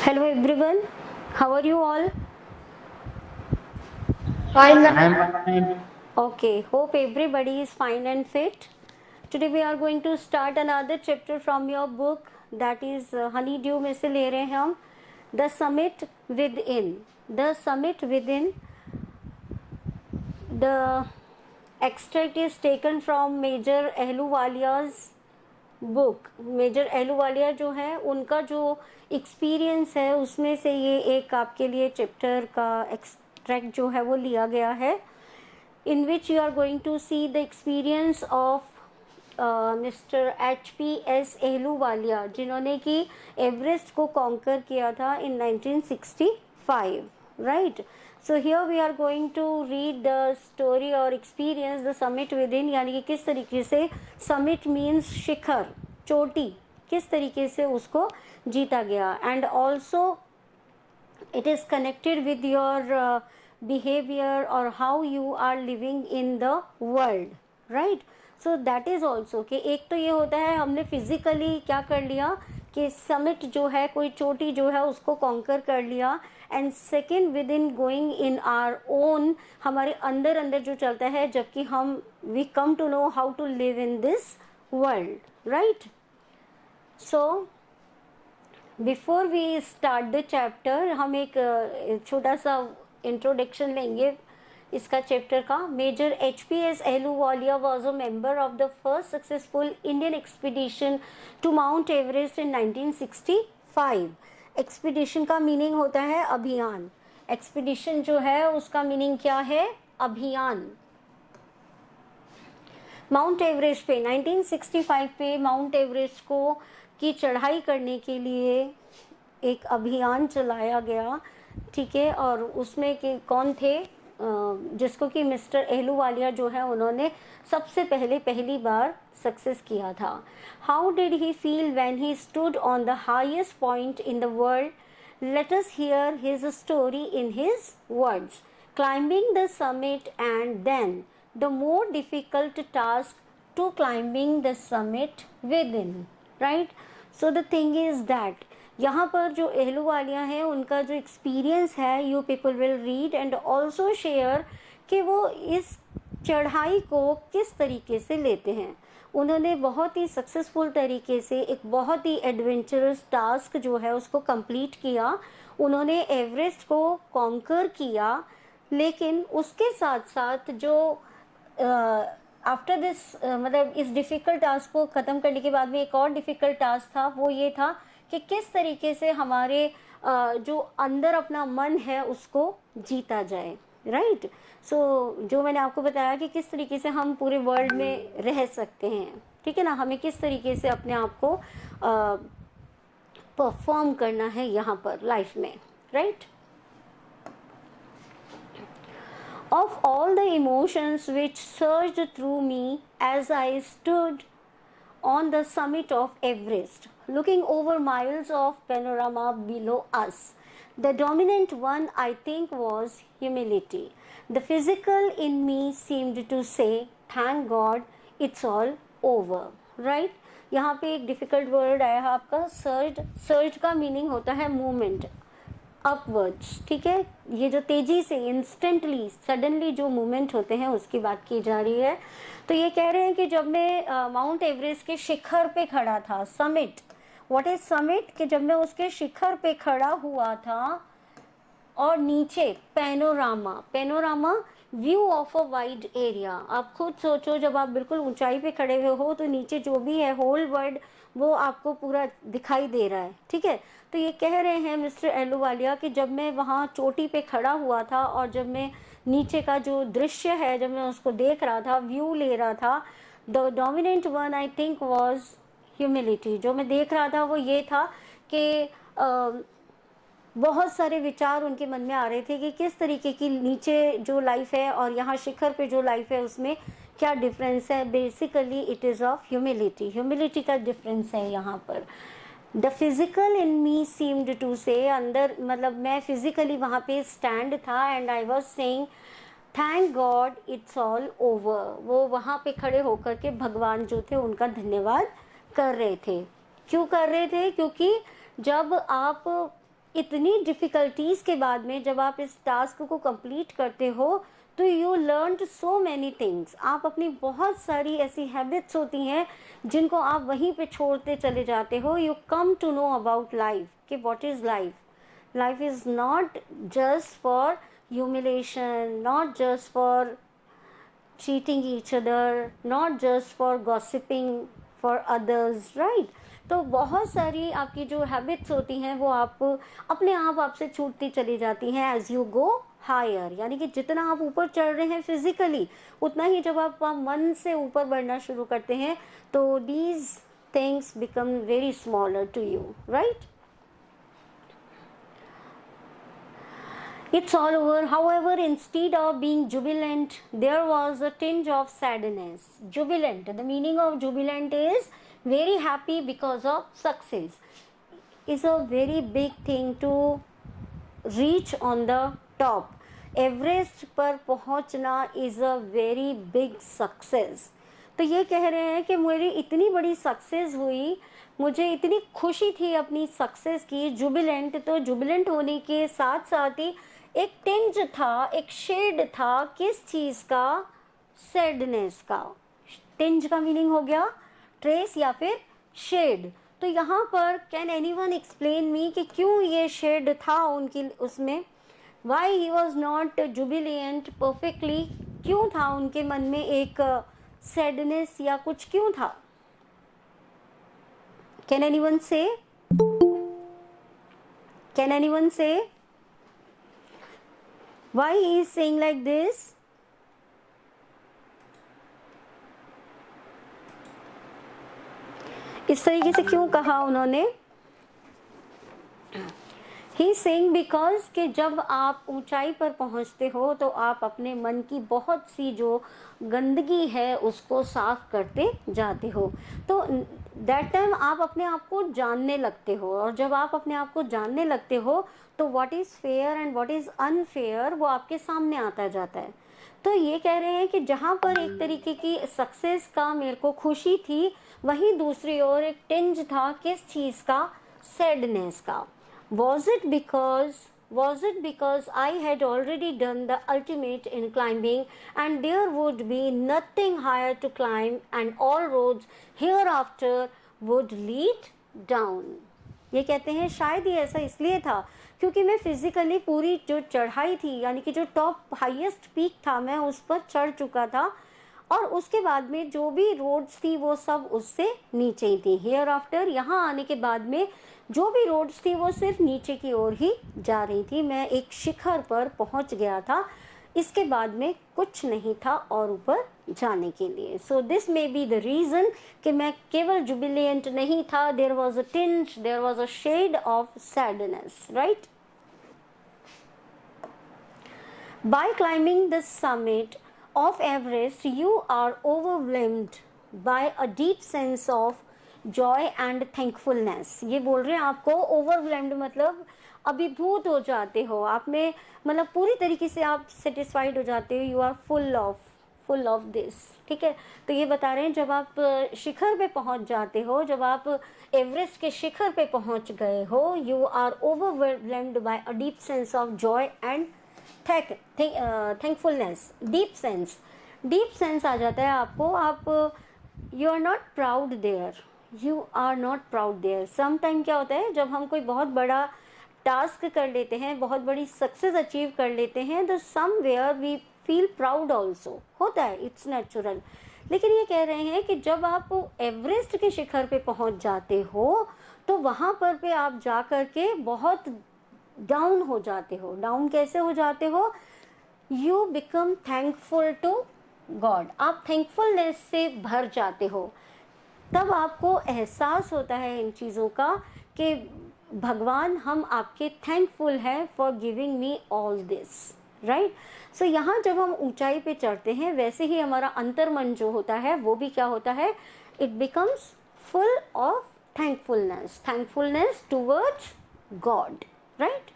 Hello everyone, how are you all? Fine, ma'am. I'm fine. Okay, hope everybody is fine and fit. Today we are going to start another chapter from your book, that is Honeydew में से ले रहे हैं हम The Summit Within. The Summit Within. The extract is taken from Major Ahluwalia's book. Major Ahluwalia जो है उनका जो एक्सपीरियंस है उसमें से ये एक आपके लिए चैप्टर का एक्सट्रैक्ट जो है वो लिया गया है, in which you are going to see the experience of mister HPS Ahluwalia, जिन्होंने कि एवरेस्ट को कॉन्कर किया था in 1965, right. So here we are going to read the story और experience the summit within, यानी कि किस तरीके से समिट मीन्स शिखर, चोटी, किस तरीके से उसको जीता गया. And also it is connected with your behavior or how you are living in the world, right. So that is also कि एक तो ये होता है हमने फिजिकली क्या कर लिया कि समिट जो है, कोई चोटी जो है उसको कॉन्कर कर लिया. And second, within going in our own, हमारे अंदर अंदर जो चलता है, जबकि हम we come to know how to live in this world, right. So before we start the chapter, हम एक छोटा सा इंट्रोडक्शन लेंगे इसका चैप्टर का. Major HPS Ahluwalia was a member of the first successful Indian expedition to Mount Everest in 1965. Expedition का meaning होता है अभियान. एक्सपीडिशन जो है उसका मीनिंग क्या है? अभियान. माउंट एवरेस्ट पे 1965 पे माउंट एवरेस्ट को की चढ़ाई करने के लिए एक अभियान चलाया गया, ठीक है. और उसमें कि कौन थे, जिसको कि मिस्टर अहलूवालिया जो है उन्होंने सबसे पहली बार सक्सेस किया था. How did he feel when he stood on the highest point in the world? Let us hear his story in his words. Climbing the summit and then the more difficult task to climbing the summit within, right. So the thing is that यहाँ पर जो अहलूवालिया है उनका जो experience है, you people will read and also share कि वो इस चढ़ाई को किस तरीके से लेते हैं. उन्होंने बहुत ही सक्सेसफुल तरीके से एक बहुत ही एडवेंचरस टास्क जो है उसको कंप्लीट किया. उन्होंने एवरेस्ट को कॉन्कर किया, लेकिन उसके साथ साथ जो आफ्टर दिस मतलब इस डिफ़िकल्ट टास्क को ख़त्म करने के बाद में एक और डिफ़िकल्ट टास्क था, वो ये था कि किस तरीके से हमारे जो अंदर अपना मन है उसको जीता जाए, राइट. सो जो मैंने आपको बताया कि किस तरीके से हम पूरे वर्ल्ड में रह सकते हैं, ठीक है ना, हमें किस तरीके से अपने आप को परफॉर्म करना है यहाँ पर लाइफ में, right. Of all the emotions which surged through me as I stood on the summit of Everest, looking over miles of panorama below us, the dominant one I think was humility. The physical in me seemed to say, thank God it's all over, right. यहाँ पे एक difficult word आया है आपका surge. Surge का meaning होता है movement, upwards, ठीक है. ये जो तेजी से इंस्टेंटली सडनली जो मूवमेंट होते हैं उसकी बात की जा रही है. तो ये कह रहे हैं कि जब मैं माउंट एवरेस्ट के शिखर पे खड़ा था, समिट, व्हाट इज समिट, कि जब मैं उसके शिखर पे खड़ा हुआ था और नीचे panorama, panorama view of a wide area. आप खुद सोचो, जब आप बिल्कुल ऊंचाई पे खड़े हुए हो तो नीचे जो भी है होल वर्ल्ड वो आपको पूरा दिखाई दे रहा है, ठीक है. तो ये कह रहे हैं मिस्टर अहलूवालिया कि जब मैं वहाँ चोटी पे खड़ा हुआ था और जब मैं नीचे का जो दृश्य है जब मैं उसको देख रहा था, व्यू ले रहा था, the dominant one I think was humility. जो मैं देख रहा था वो ये था कि बहुत सारे विचार उनके मन में आ रहे थे कि किस तरीके की नीचे जो लाइफ है और यहाँ शिखर पे जो लाइफ है उसमें क्या डिफरेंस है. Basically it is of humility, humility का डिफरेंस है यहाँ पर. The physical in me seemed to say, अंदर मतलब मैं फिजिकली वहाँ पे स्टैंड था and I was saying thank God it's all over. वो वहाँ पे खड़े होकर के भगवान जो थे उनका धन्यवाद कर रहे थे. क्यों कर रहे थे? क्योंकि जब आप इतनी डिफ़िकल्टीज़ के बाद में जब आप इस टास्क को कंप्लीट करते हो तो you learned so many things. आप अपनी बहुत सारी ऐसी हैबिट्स होती हैं जिनको आप वहीं पे छोड़ते चले जाते हो। You come to know about life कि what is life. Life is not just for humiliation, not just for cheating each other, not just for gossiping for others, right? तो बहुत सारी आपकी जो हैबिट्स होती हैं वो आप अपने आप आपसे छूटती चली जाती हैं एज यू गो हायर। यानी कि जितना आप ऊपर चढ़ रहे हैं फिजिकली, उतना ही जब आप मन से ऊपर बढ़ना शुरू करते हैं तो these things become very smaller to you, right? It's all over. However, instead of being jubilant, there was a tinge of sadness. Jubilant, the meaning of jubilant is very happy because of success. Is a very big thing to reach on the top. Everest पर पहुंचना is a very big success. तो ये कह रहे हैं कि मेरी इतनी बड़ी सक्सेस हुई, मुझे इतनी खुशी थी अपनी सक्सेस की। जुबिलेंट, तो जुबिलेंट होने के साथ साथ ही एक टिंज था, एक शेड था, किस चीज़ का? सैडनेस का। टिंज का मीनिंग हो गया ट्रेस या फिर शेड। तो यहाँ पर कैन एनीवन एक्सप्लेन मी कि क्यों ये शेड था उनकी उसमें? Why he was not Jubilant perfectly? क्यों था उनके मन में एक सैडनेस या कुछ क्यों था? कैन एनीवन से? कैन एनीवन से why he is saying like this? इस तरीके से क्यों कहा उन्होंने? ही सेइंग बिकॉज कि जब आप ऊंचाई पर पहुंचते हो तो आप अपने मन की बहुत सी जो गंदगी है उसको साफ करते जाते हो। तो दैट टाइम आप अपने आप को जानने लगते हो, और जब आप अपने आप को जानने लगते हो तो what is fair and what is unfair वो आपके सामने आता जाता है। तो ये कह रहे हैं कि जहाँ पर एक तरीके की सक्सेस का मेरे को खुशी थी, वहीं दूसरी ओर एक टिंज था किस चीज़ का? सैडनेस का। Was it because I had already done the ultimate in climbing and there would be nothing higher to climb and all roads hereafter would lead down? ये कहते हैं शायद ये ऐसा इसलिए था क्योंकि मैं फिजिकली पूरी जो चढ़ाई थी, यानी कि जो टॉप हाईएस्ट पीक था, मैं उस पर चढ़ चुका था, और उसके बाद में जो भी रोड्स थी वो सब उससे नीचे ही थी। हियर आफ्टर, यहाँ आने के बाद में जो भी रोड्स थी वो सिर्फ नीचे की ओर ही जा रही थी। मैं एक शिखर पर पहुँच गया था, इसके बाद में कुछ नहीं था और ऊपर जाने के लिए। So this may be the reason कि मैं केवल जुबिलियंट नहीं था, there was a tinge, there was a shade of sadness, right? By climbing the summit of Everest, you are overwhelmed by a deep sense of joy and thankfulness. ये बोल रहे हैं आपको overwhelmed मतलब अभिभूत हो जाते हो, आप में मतलब पूरी तरीके से आप सेटिस्फाइड हो जाते हो, you are full of this, ठीक है? तो ये बता रहे हैं जब आप शिखर पे पहुंच जाते हो, जब आप एवरेस्ट के शिखर पे पहुंच गए हो, you are overwhelmed by a deep sense of joy and thankfulness. Deep sense आ जाता है आपको। आप you are not proud there, some time क्या होता है जब हम कोई बहुत बड़ा टास्क कर लेते हैं, बहुत बड़ी सक्सेस अचीव कर लेते हैं, तो somewhere we feel proud also, होता है, इट्स नेचुरल। लेकिन ये कह रहे हैं कि जब आप एवरेस्ट के शिखर पे पहुंच जाते हो तो वहाँ पर पे आप जा कर के बहुत डाउन हो जाते हो। डाउन कैसे हो जाते हो? You become thankful to God, आप थैंकफुलनेस से भर जाते हो। तब आपको एहसास होता है इन चीज़ों का कि भगवान हम आपके थैंकफुल हैं for giving me all this, right? So यहाँ जब हम ऊंचाई पे चढ़ते हैं वैसे ही हमारा अंतर्मन जो होता है वो भी क्या होता है? It becomes full of thankfulness towards God, right?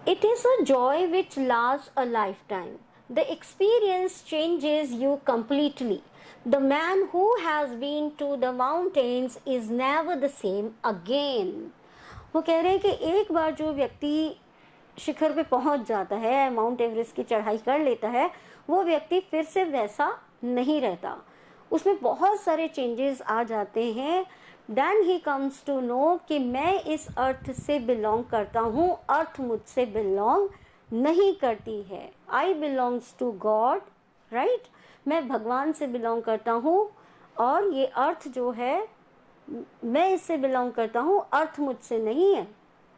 It is a joy which lasts a lifetime. The experience changes you completely. The man who has been to the mountains is never the same again. वो कह रहे हैं कि एक बार जो व्यक्ति शिखर पे पहुंच जाता है, माउंट एवरेस्ट की चढ़ाई कर लेता है, वो व्यक्ति फिर से वैसा नहीं रहता, उसमें बहुत सारे चेंजेस आ जाते हैं। देन ही कम्स टू नो कि मैं इस अर्थ से बिलोंग करता हूँ, अर्थ मुझसे बिलोंग नहीं करती है। आई बिलोंग्स टू गॉड, राइट, मैं भगवान से बिलोंग करता हूँ और ये अर्थ जो है मैं इससे बिलोंग करता हूँ, अर्थ मुझसे नहीं है,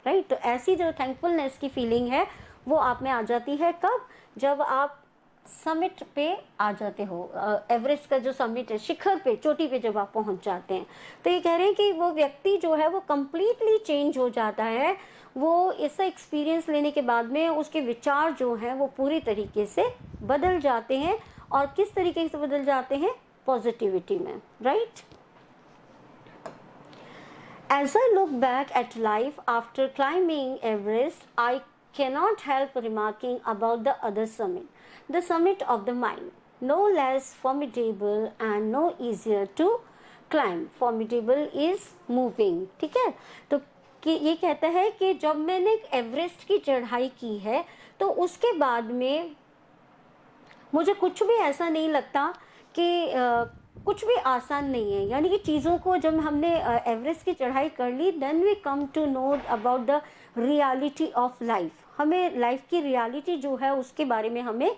राइट। तो ऐसी जो थैंकफुलनेस की फीलिंग है वो आप में आ जाती है। कब? जब आप समिट पे आ जाते हो, एवरेस्ट का जो समिट है, शिखर पे, चोटी पे जब आप पहुंच जाते हैं, तो ये कह रहे हैं कि वो व्यक्ति जो है वो कम्प्लीटली चेंज हो जाता है। वो ऐसा एक्सपीरियंस लेने के बाद में उसके विचार जो हैं वो पूरी तरीके से बदल जाते हैं। और किस तरीके से बदल जाते हैं? पॉजिटिविटी में, right. As I look back at life after climbing Everest, I cannot help remarking about the other summit, the summit of the mind, no less formidable and no easier to climb. Formidable is moving, ठीक है। तो कि ये कहता है कि जब मैंने एवरेस्ट की चढ़ाई की है तो उसके बाद में मुझे कुछ भी ऐसा नहीं लगता कि कुछ भी आसान नहीं है। यानी कि चीज़ों को जब हमने एवरेस्ट की चढ़ाई कर ली, then we come to know about the reality of life. हमें लाइफ की रियलिटी जो है उसके बारे में हमें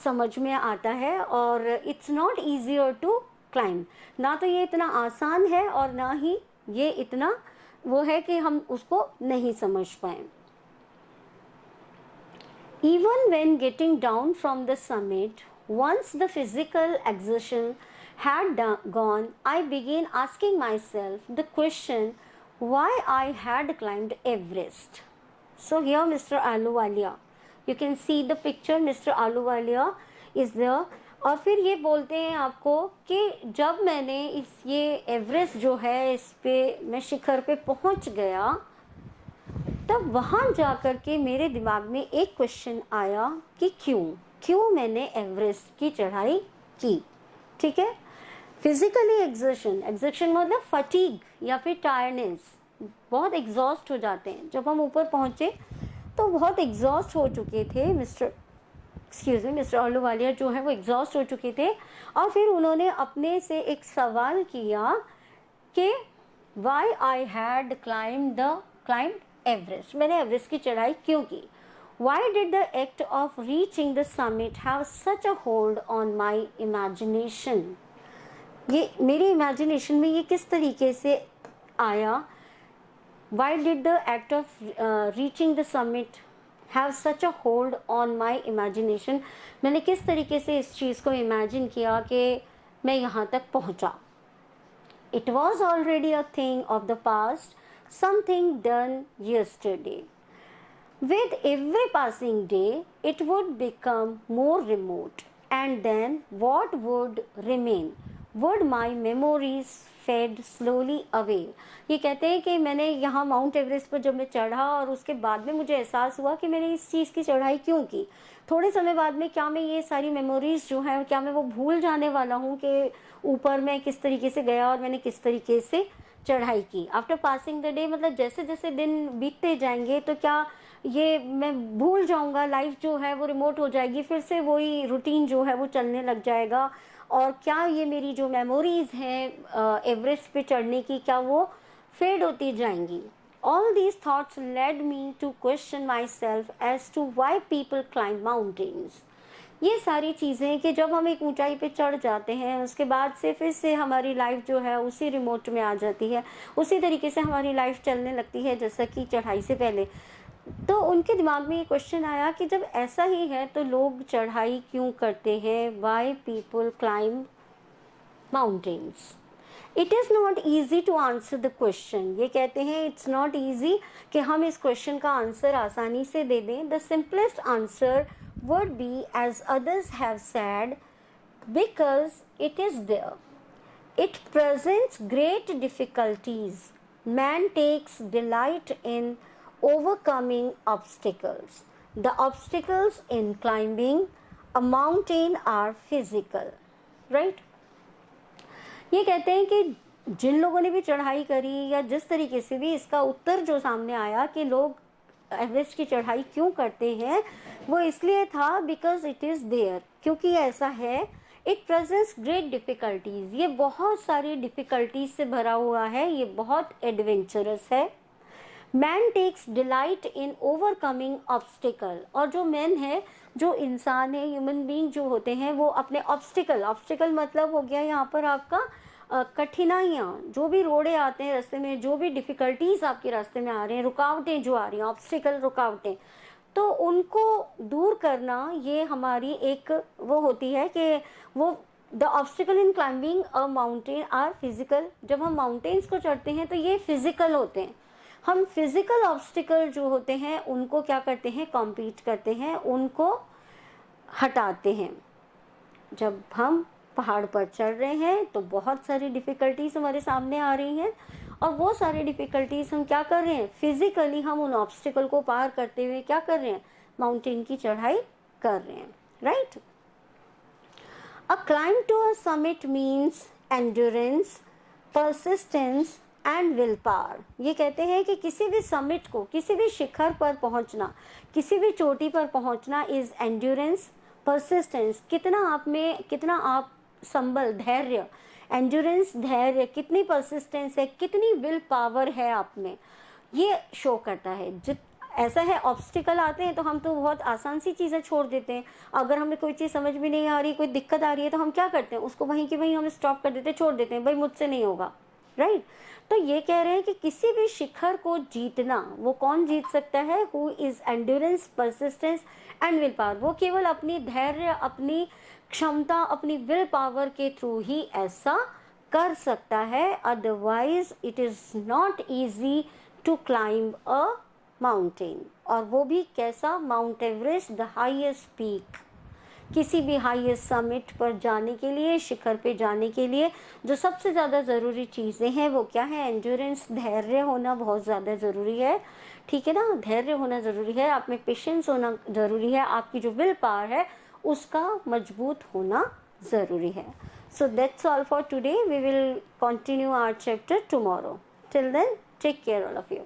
समझ में आता है। और it's not easier to climb, ना तो ये इतना आसान है और ना ही ये इतना वो है कि हम उसको नहीं समझ पाए। Even when getting down from the summit, once the physical exertion had gone, I began asking myself the question why I had climbed Everest. So here Mr. Ahluwalia, you can see the picture, Mr. Ahluwalia is there. और फिर ये बोलते हैं आपको कि जब मैंने ये एवरेस्ट जो है इस पे मैं शिखर पे पहुंच गया, तब वहाँ जाकर के मेरे दिमाग में एक क्वेश्चन आया कि क्यों मैंने एवरेस्ट की चढ़ाई की, ठीक है। फिजिकली एग्जर्शन मतलब फटीग या फिर टायर्डनेस, बहुत एग्जॉस्ट हो जाते हैं। जब हम ऊपर पहुँचे तो बहुत एग्जॉस्ट हो चुके थे मिस्टर आहलूवालिया जो है वो एग्जॉस्ट हो चुके थे। और फिर उन्होंने अपने से एक सवाल किया कि why I had climbed Everest, मैंने एवरेस्ट की चढ़ाई क्यों की। Why did the act of reaching the summit have such a hold on my imagination, ये मेरी इमेजिनेशन में ये किस तरीके से आया। Why did the act of reaching the summit have such a hold on my imagination, मैंने किस तरीके से इस चीज़ को इमेजिन किया कि मैं यहाँ तक पहुँचा। It was already a thing of the past, something done yesterday. With every passing day, it would become more remote. And then what would remain? Would my memories fade slowly away? ये कहते हैं कि मैंने यहाँ mount Everest पर जब मैं चढ़ा और उसके बाद में मुझे एहसास हुआ कि मैंने इस चीज़ की चढ़ाई क्यों की। थोड़े समय बाद में क्या मैं ये सारी मेमोरीज जो हैं क्या मैं वो भूल जाने वाला हूँ कि ऊपर मैं किस तरीके से गया और मैंने किस तरीके से चढ़ाई की। आफ्टर पासिंग द डे मतलब जैसे जैसे दिन बीतते जाएंगे तो क्या ये मैं भूल जाऊंगा, लाइफ जो है वो रिमोट हो जाएगी, फिर से वही रूटीन जो है वो चलने लग जाएगा। और क्या ये मेरी जो मेमोरीज हैं एवरेस्ट पे चढ़ने की, क्या वो फेड होती जाएंगी। All these thoughts led me to question myself as to why people climb mountains. ये सारी चीज़ें कि जब हम एक ऊंचाई पे चढ़ जाते हैं उसके बाद से फिर से हमारी लाइफ जो है उसी रिमोट में आ जाती है, उसी तरीके से हमारी लाइफ चलने लगती है जैसा कि चढ़ाई से पहले। तो उनके दिमाग में ये क्वेश्चन आया कि जब ऐसा ही है तो लोग चढ़ाई क्यों करते हैं, why people climb mountains. It is not easy to answer the question, ये कहते हैं इट्स नॉट ईजी कि हम इस क्वेश्चन का आंसर आसानी से दे दें। The simplest answer would be as others have said, because it is there. It presents great difficulties. Man takes delight in overcoming obstacles. The obstacles in climbing a mountain are physical, right? ये कहते हैं कि जिन लोगों ने भी चढ़ाई करी या जिस तरीके से भी इसका उत्तर जो सामने आया कि लोग एवरेस्ट की चढ़ाई क्यों करते हैं, वो इसलिए था बिकॉज इट इज़ देयर, क्योंकि ऐसा है, इट प्रेजेंट्स ग्रेट डिफ़िकल्टीज, ये बहुत सारी डिफ़िकल्टीज से भरा हुआ है, ये बहुत एडवेंचरस है। Man takes delight in overcoming obstacle, और जो मैन है, जो इंसान है, ह्यूमन बीइंग जो होते हैं, वो अपने ऑब्स्टिकल मतलब हो गया यहाँ पर आपका कठिनाइयाँ, जो भी रोड़े आते हैं रास्ते में, जो भी डिफ़िकल्टीज आपके रास्ते में आ रहे हैं, रुकावटें जो आ रही हैं, ऑब्स्टिकल रुकावटें, तो उनको दूर करना ये हमारी एक वो होती है कि वो the obstacle in climbing a mountain are physical. जब हम माउंटेन्स को चढ़ते हैं तो ये फिजिकल होते हैं, हम फिजिकल ऑब्स्टिकल जो होते हैं उनको क्या करते हैं, कॉम्पीट करते हैं, उनको हटाते हैं। जब हम पहाड़ पर चढ़ रहे हैं तो बहुत सारी डिफ़िकल्टीज हमारे सामने आ रही हैं, और वो सारी डिफ़िकल्टीज हम क्या कर रहे हैं, फिजिकली हम उन ऑब्स्टिकल को पार करते हुए क्या कर रहे हैं, माउंटेन की चढ़ाई कर रहे हैं, right. A climb to a summit means endurance, persistence and will power. ये कहते हैं कि किसी भी समिट को, किसी भी शिखर पर पहुंचना, किसी भी चोटी पर पहुंचना इज एंड्योरेंस, परसिस्टेंस, कितना आप संबल, धैर्य, एंड्योरेंस धैर्य, कितनी परसिस्टेंस है, कितनी विल पावर है आप में, ये शो करता है। ऐसा है, ऑब्स्टिकल आते हैं तो हम तो बहुत आसान सी चीज़ें छोड़ देते हैं, अगर हमें कोई चीज़ समझ में नहीं आ रही, कोई दिक्कत आ रही है, तो हम क्या करते हैं, उसको वहीं की वहीं हम स्टॉप कर देते हैं, छोड़ देते हैं, भाई मुझसे नहीं होगा, राइट। तो ये कह रहे हैं कि किसी भी शिखर को जीतना, वो कौन जीत सकता है, who is endurance, persistence and will power, वो केवल अपनी धैर्य, अपनी क्षमता, अपनी विल पावर के थ्रू ही ऐसा कर सकता है, otherwise it is not easy to climb a mountain. और वो भी कैसा, Mount Everest, the highest peak. किसी भी हाईएस्ट समिट पर जाने के लिए, शिखर पे जाने के लिए जो सबसे ज़्यादा ज़रूरी चीज़ें हैं वो क्या है, एंड्योरेंस, धैर्य होना बहुत ज़्यादा ज़रूरी है, ठीक है ना, धैर्य होना ज़रूरी है, आप में पेशेंस होना ज़रूरी है, आपकी जो विल पावर है उसका मजबूत होना ज़रूरी है। So that's all for today, we will continue our chapter tomorrow. Till then take care all of you.